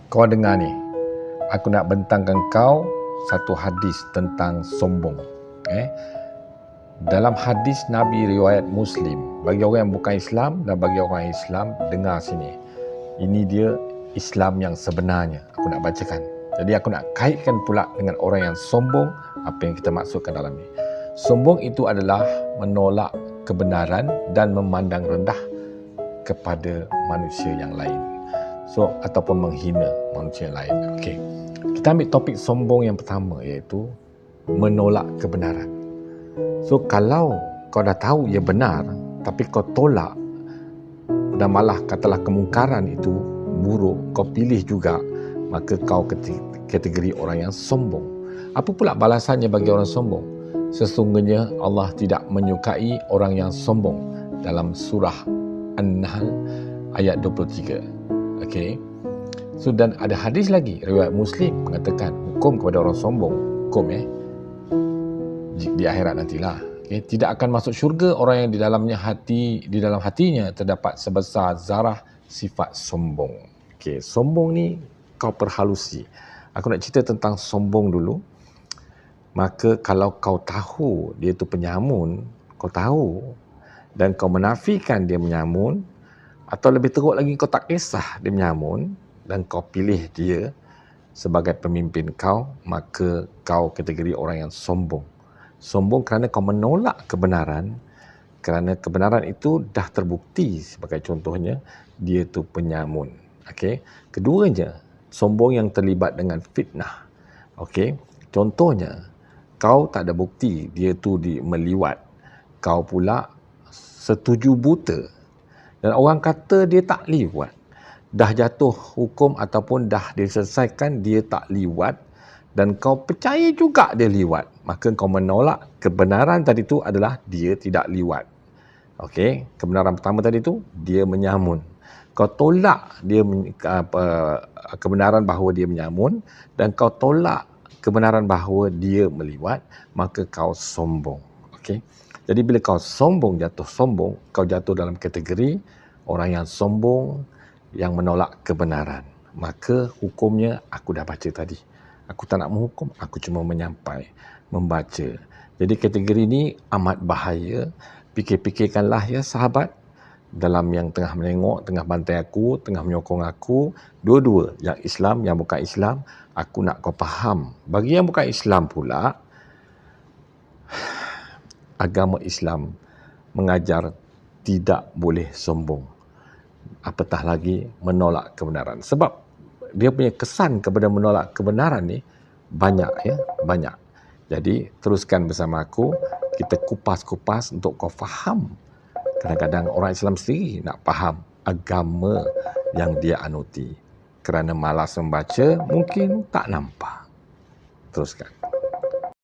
Kau dengar ni, aku nak bentangkan kau satu hadis tentang sombong. Dalam hadis Nabi riwayat Muslim, bagi orang yang bukan Islam dan bagi orang Islam, dengar sini. Ini dia Islam yang sebenarnya. Aku nak bacakan. Jadi aku nak kaitkan pula dengan orang yang sombong, apa yang kita maksudkan dalam ni. Sombong itu adalah menolak kebenaran dan memandang rendah kepada manusia yang lain. Ataupun menghina manusia yang lain. Okey. Kita ambil topik sombong yang pertama, iaitu menolak kebenaran. Kalau kau dah tahu ia benar, tapi kau tolak dan malah katalah kemungkaran itu buruk, kau pilih juga, maka kau kategori orang yang sombong. Apa pula balasannya bagi orang sombong? Sesungguhnya Allah tidak menyukai orang yang sombong dalam surah An-Nahl ayat 23. Okey. Dan ada hadis lagi riwayat Muslim mengatakan hukum kepada orang sombong, hukum di akhirat nantilah. Okay. Tidak akan masuk syurga orang yang di dalam hatinya terdapat sebesar zarah sifat sombong. Okey, sombong ni kau perhalusi. Aku nak cerita tentang sombong dulu. Maka kalau kau tahu dia tu penyamun, kau tahu dan kau menafikan dia menyamun, atau lebih teruk lagi kau tak kisah dia menyamun dan kau pilih dia sebagai pemimpin kau, maka kau kategori orang yang sombong. Sombong kerana kau menolak kebenaran, kerana kebenaran itu dah terbukti, sebagai contohnya dia tu penyamun. Okey. Keduanya, sombong yang terlibat dengan fitnah. Okey. Contohnya, kau tak ada bukti dia tu meliwat, kau pula setuju buta. Dan orang kata dia tak liwat. Dah jatuh hukum ataupun dah diselesaikan dia tak liwat dan kau percaya juga dia liwat. Maka kau menolak kebenaran tadi tu adalah dia tidak liwat. Okey, kebenaran pertama tadi tu dia menyamun. Kau tolak dia kebenaran bahawa dia menyamun dan kau tolak kebenaran bahawa dia meliwat, maka kau sombong. Okey. Jadi bila kau jatuh sombong, kau jatuh dalam kategori orang yang sombong yang menolak kebenaran. Maka hukumnya aku dah baca tadi. Aku tak nak menghukum, aku cuma membaca. Jadi kategori ni amat bahaya. Fikir-fikirkanlah ya sahabat, dalam yang tengah menengok, tengah bantai aku, tengah menyokong aku, dua-dua, yang Islam, yang bukan Islam, aku nak kau faham. Bagi yang bukan Islam pula, agama Islam mengajar tidak boleh sombong, apatah lagi menolak kebenaran. Sebab dia punya kesan kepada menolak kebenaran ni banyak. Jadi teruskan bersama aku, kita kupas-kupas untuk kau faham. Kadang-kadang orang Islam sendiri nak faham agama yang dia anuti, kerana malas membaca, mungkin tak nampak. Teruskan.